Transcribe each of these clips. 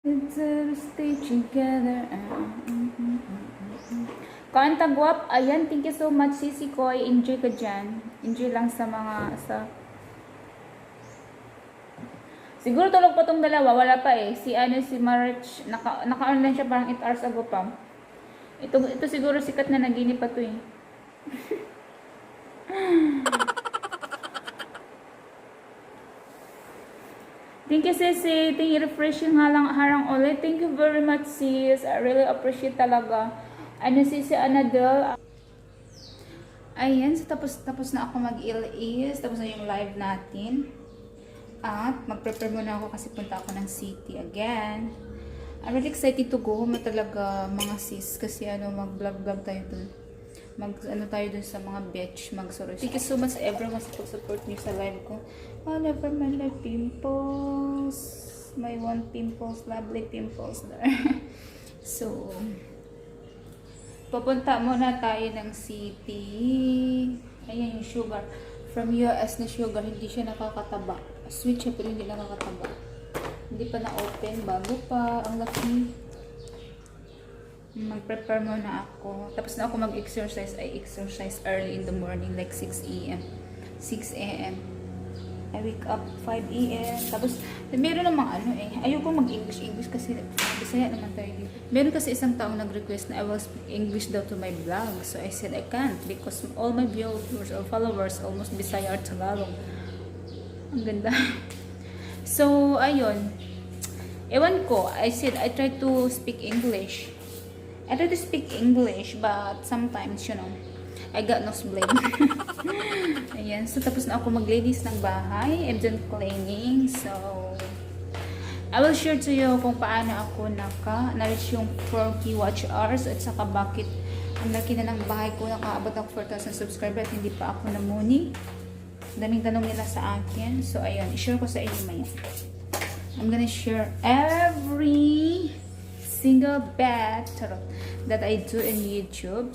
To stay together. Kanta guwap. Ayan, thank you so much, Sisi Koy. Enjoy ka dyan. Enjoy lang sa mga, siguro tulog pa tong dalawa. Wala pa eh. Si March, naka-online siya parang 8 hours ago pa. Ito siguro sikat na naginip pa to eh. Thank you, Sisi. Thank you, refreshing harang ulit. Thank you very much, sis. I really appreciate talaga. Sisi Anadel. Ayan, so tapos na ako mag-ilis. Tapos na yung live natin. At mag-prepare muna ako kasi punta ako ng city again. I'm really excited to go home talaga, mga sis. Kasi mag-vlog tayo dun. Tayo dun sa mga beach, mag-sorry. Thank you so much everyone sa pag-support niyo sa live ko. Oh, never mind my pimples. My one pimples, lovely pimples there. So, papunta muna tayo ng city. Ayan yung sugar. From US na sugar, hindi siya nakakataba. Sweet siya pero hindi nakakataba. Hindi pa na-open, bago pa. Ang laki. Mag-prepare muna ako. Tapos na ako mag-exercise. I exercise early in the morning, like 6 a.m. 6 a.m. I wake up 5 a.m. Tapos, meron namang ayoko mag-English kasi Bisaya naman tayo dito. Meron kasi isang taong nag-request na I will speak English daw to my vlog. So, I said I can't because all my viewers or followers almost Bisaya or Tagalog. Ang ganda. So, ayun. Ewan ko. I said I try to speak English. I try to speak English, but sometimes, I got nosebleed. Ayan. So, tapos na ako mag-ladies ng bahay. I'm done cleaning. So, I will share to you kung paano ako na-reach yung 4K watch hours at saka bakit ang laki na ng bahay ko. Nakaabot ako 4,000 subscribers at hindi pa ako namuni. Daming tanong nila sa akin. So, ayun. I-share ko sa inyo maya. I'm gonna share every single bet that I do in YouTube.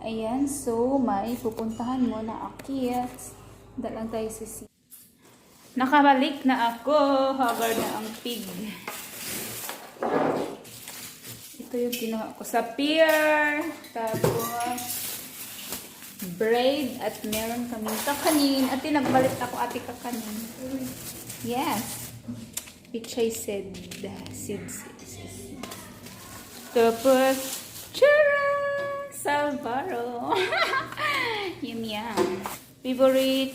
Ayan, so may pupuntahan mo na akit. Dalang tayo sa city. Nakabalik na ako. Hagar na ang pig. Ito yung kinuha ko sa pier. Tapos braid at meron kaming kakanin. At nagbalit ako ate kakanin. Yes. Pichay said seeds. Tapos charang! Salvaro! Yum. Favorite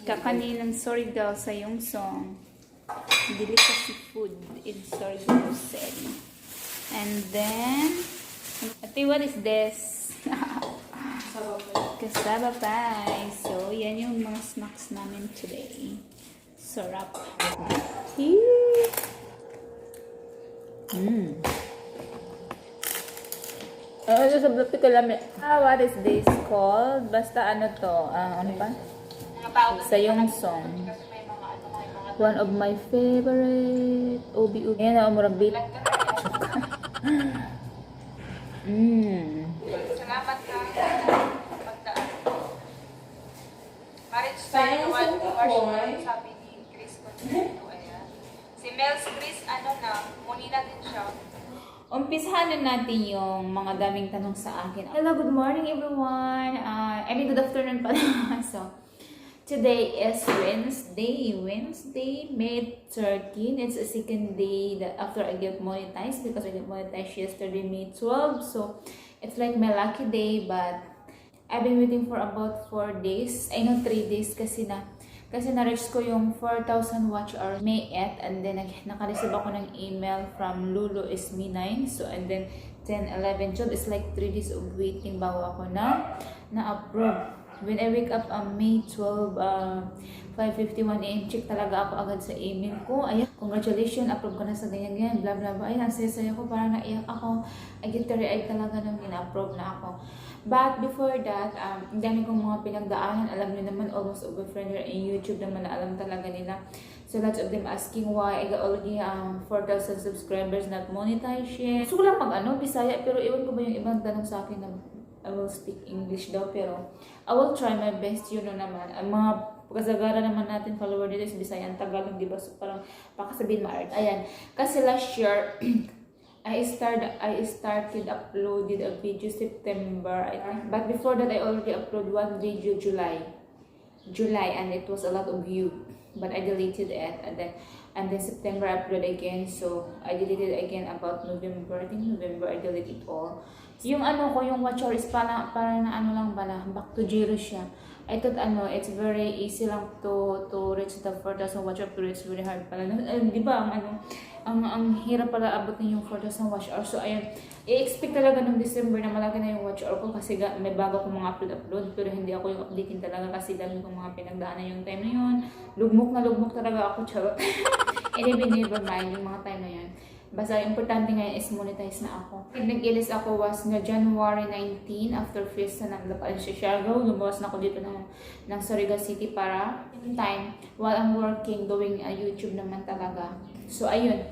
kakanin ng Sorigao sa yung song. Delicacy food in Sorigao said. And then, ate, what is this? Kasaba pie. So, yan yung mga snacks namin today. Sarap. What is this called? Basta ano to? Ano pa? Sa yung song. One of my favorite. Obi. Ayan na, umurabit. Salamat ka. Pagdaan. Marriage time naman. Sabi ni Chris ko dito. Ayan. Si Mel's Chris, muni natin siya. Umpisahan na natin yung mga daming tanong sa akin. Hello, good morning everyone. Good afternoon pala. So, today is Wednesday, May 13. It's a second day that after I get monetized because I got monetized yesterday, May 12. So, it's like my lucky day, but I've been waiting for about 4 days. 3 days kasi na-reach ko yung 4,000 watch hours May 8, and then naka-receive ako ng email from Lulu is May 9. So, and then 10, 11, 12 is like 3 days of waiting bago ako na-approve. When I wake up on May 12, 5:51 AM, check talaga ako agad sa email ko. Ayan, congratulations, approve ko na sa ganyan-ganyan, blah blah blah. Ayan, ang saya-saya ko, parang naiyak ako. I get teary-eyed talaga nung ina-approve na ako. But before that, ang dami kong mga pinagdaanan. Alam niyo naman, almost over friend in YouTube naman na alam talaga nila. So lots of them asking why I got already 4,000 subscribers not monetized yet. So lang Bisaya, pero iwan ko ba yung ibang tanong sa akin na I will speak English daw, pero I will try my best, naman. Ang mga pagkasagara naman natin follower dito is Bisayan, Tagalog, di ba? So parang pakasabihin ma-art. Ayan. Kasi last year, I started uploaded a video September, I think. But before that, I already uploaded one video July, and it was a lot of view. But I deleted it, and then September I upload again. So I deleted it again about November. I think November I deleted it all. Yung ano ko, yung watch hour is para na ano lang bala, back to zero siya. I thought it's very easy lang to reach the 4,000 watch hour, pero it's very hard pala. Di ba ang hirap pala abutin yung 4,000 watch hour. So ayun, i-expect talaga nung December na malaki na yung watch hour ko kasi may bago akong mga upload, pero hindi ako yung updating talaga kasi dami kong mga pinagdaanan yung time na yun. Lugmok talaga ako, charot. Anyway, never mind yung mga time na yun. Basta importante ngayon is monetize na ako. Nag-ilis ako was na January 19 after fiesta ng Lapaan sa Siargao. Lumawas na ako dito ng Surigao City para time while I'm working, doing YouTube naman talaga. So ayun.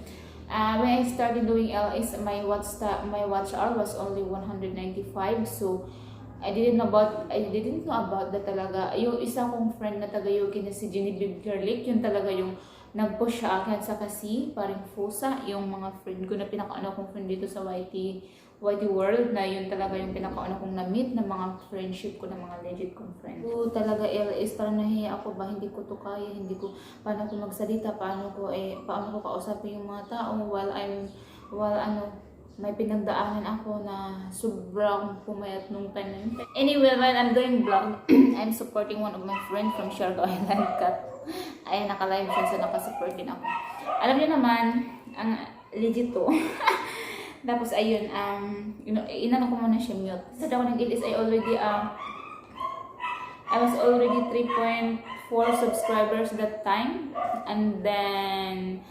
When I started doing LS, my watch hour was only 195. So I didn't know about that talaga. Yung isa kong friend na taga-Yogi na si Genevieve Garlic, yun talaga yung nag-push siya akin sa kasi parang Fusa, yung mga friend ko na pinakaano kong friend dito sa YT World, na yun talaga yung pinakaano kong na-meet na mga friendship ko, na mga legit kong friend. So talaga LS, parang nahiya ako ba, hindi ko to kaya, paano ko magsalita, paano ko kausapin yung mga tao while may pinagdaanan ako na sobrang pumayat nung time na yun. Anyway, while I'm doing vlog, I'm supporting one of my friends from Siargao Island Cat. Ay, naka-live siya, so nakasupport din ako. Alam niyo naman, ang legit to. Tapos, ayun, inano ko muna siya mute. Sa ako nag-ilis, I was already 3.4 subscribers that time. And then,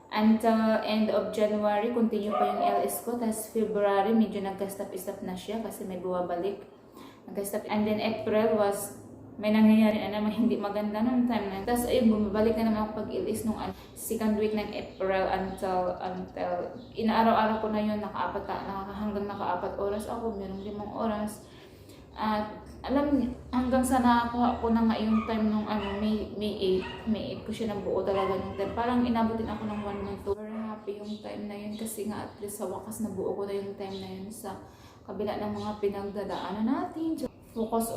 until end of January, continue pa yung LS ko. Tapos, February, medyo nagka-stop na siya kasi may buwabalik. Nagka-stop. And then, April was may nangyayari na naman hindi maganda nung time na. Tapos ayun, bumabalik na naman ako pag-ilis nung second week ng April until inaaraw-araw ko na yun, hanggang naka-4 oras ako, merong 5 oras. At hanggang sa nakakuha ko na nga yung time nung May 8 ko siya ng buo talaga nung time. Parang inabutin ako ng 1 month. Very happy yung time na yun kasi nga at least sa wakas na buo ko na yung time na yun sa kabila ng mga pinagdadaanan natin. So, focus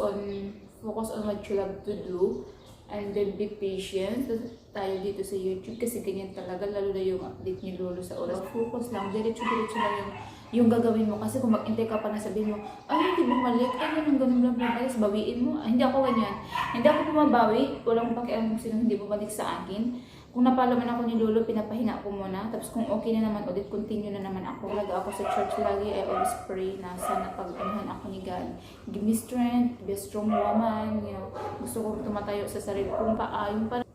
on what you love to do, and then be patient tayo dito sa YouTube kasi ganyan talaga, lalo na yung update ni Lolo sa oras. Focus lang, diretso lang yung gagawin mo, kasi kung mag-intay ka pa na sabihin mo, ay hindi bumalik, ay ganun bla, bawiin mo. Hindi ako ganyan, hindi ako bumabawi, walang pakialam kung sino hindi bumalik sa akin. Kung napalo man ako ni Lolo, pinapahinga ko muna. Tapos kung okay na naman ulit, continue na naman ako. Lagi ako sa church lagi. I always pray na sana pag-anuhan ako ni God. Give me strength, be a strong woman. You know, gusto ko tumatayo sa sarili kong paa. Yung parang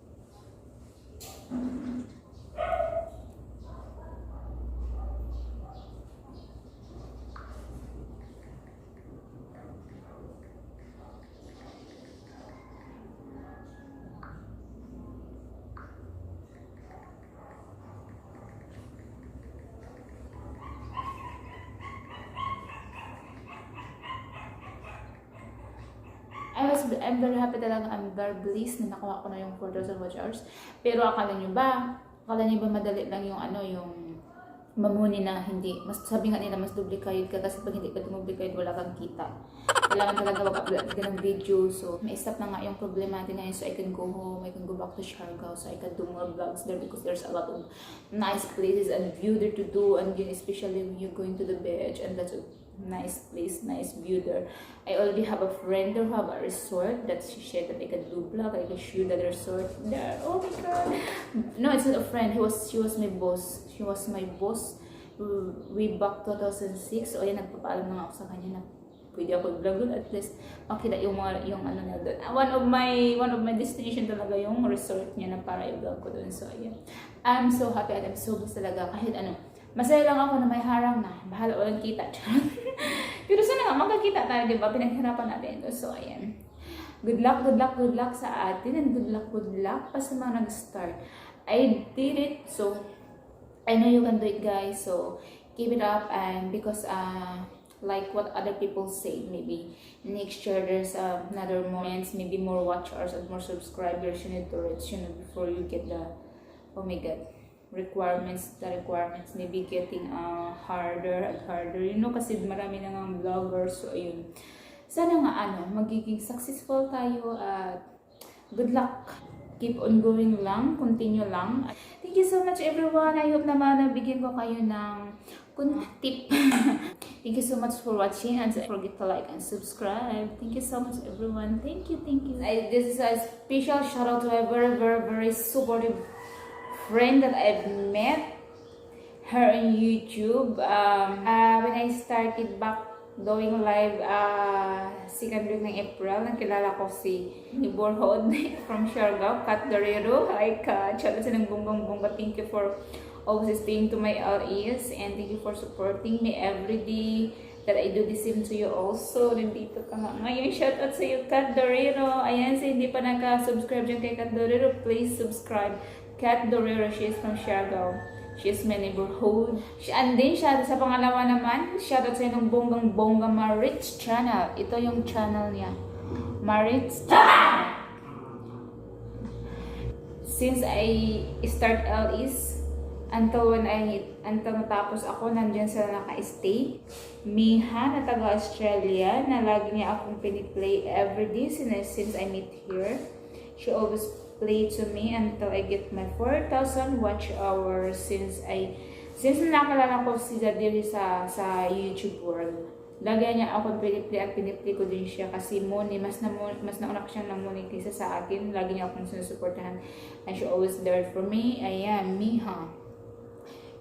I'm very happy talaga. I'm very blessed na nakuha ko na yung 4,000 watch hours. Pero akala nyo ba madali lang yung yung mamuni na hindi. Mas sabi nga nila, mas duplicate ka kasi pag hindi ka duplicate, wala kang kita. Kailangan talaga mag-upload ka ng video. So, may-stop na nga yung problema natin ngayon. So, I can go home, I can go back to Siargao. So, I can do more vlogs there because there's a lot of nice places and view there to do. And yun, especially when you're going to the beach. And that's a nice place, nice view there. I already have a friend who have a resort that she said that I can do vlog, I can shoot at the resort there. Oh my god. No, it's not a friend. She was my boss. She was my boss way back 2006. So ayan, nagpapaalam na ako sa kanya na pwede ako vlog doon, at least makita yung na doon. One of my destination talaga yung resort niya na para i-vlog ko doon. So ayan, I'm so happy at I'm so blessed talaga. Kahit masaya lang ako na may harang na. Bahala walang kita. Pero sana nga, magkakita tayo, di ba? Pinaghirapan natin ito. So, ayan. Good luck sa atin. And good luck pa sa mga nag-start. I did it. So, I know you can do it, guys. So, keep it up. And because, like what other people say. Maybe next year there's another moments, maybe more watch hours and more subscribers you need to reach, before you get the, oh my god, requirements. The requirements maybe getting harder and harder, kasi marami na nga vloggers. So ayun, sana nga magiging successful tayo at good luck. Keep on going lang, continue lang. Thank you so much everyone. I hope naman nabigyan ko kayo ng tip. Thank you so much for watching, and don't forget to like and subscribe. Thank you so much everyone. Thank you. This is a special shout out to a very, very, very supportive friend that I've met her on YouTube. When I started back doing live second week ng April, nakilala ko si neighborhood from Siargao, Kat Dorero. Hi Kat, shout out sa ng bungang-bunga. Thank you for always staying to my LEs, and thank you for supporting me every day that I do the same to you also. Nandito ka nga ngayon. Shout out sa iyo, Kat Dorero. Ayan, sa hindi pa naka-subscribe dyan kay Kat Dorero, please subscribe. Kat Dorero, she is from Siargao. She is my neighborhood. And then, shout out sa pangalawa naman, shout out sa iyo ng bonggang-bongga Maritz channel. Ito yung channel niya. Maritz channel. Since I start LEs, until matapos ako, nandyan sila naka-stay. Miha na taga-Australia, na lagi niya akong piniplay everyday since I meet here. She always play to me until I get my 4,000 watch hours since nakalala ko si Zadiri sa YouTube world. Lagi niya ako piniplay at piniplay ko din siya kasi mas nauna ko siyang na-monetize sa akin. Lagi niya akong sinusuportahan, and she always there for me. Ayan, Miha.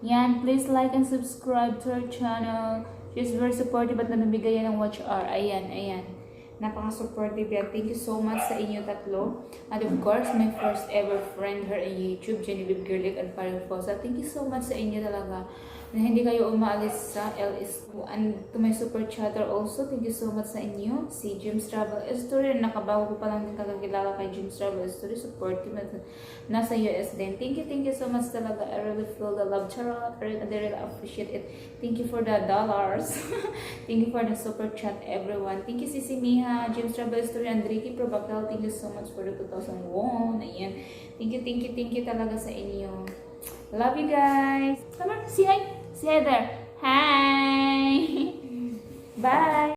Yan, please like and subscribe to her channel. She's very supportive at namibigay yan ng watch hour. Ayan. Napaka-supportive yan. Thank you so much sa inyo tatlo. And of course, my first ever friend her in YouTube, Genevieve Girlick and Parifosa. Thank you so much sa inyo talaga. Na hindi kayo umaalis sa LS. And to my super chatter also, thank you so much sa inyo. Si James Travel Story, nakabago ko pa lang din kakakilala kay James Travel Story. Supportive na nasa US din. Thank you so much talaga. I really feel the love, Charot. I really appreciate it. Thank you for the dollars. Thank you for the super chat, everyone. Thank you, Sisi Miha, James Travel Story, and Ricky Probacal. Thank you so much for the 2,000 won. Ayan. Thank you talaga sa inyo. Love you guys. Come on, say hi. Say hi there. Hi. Bye.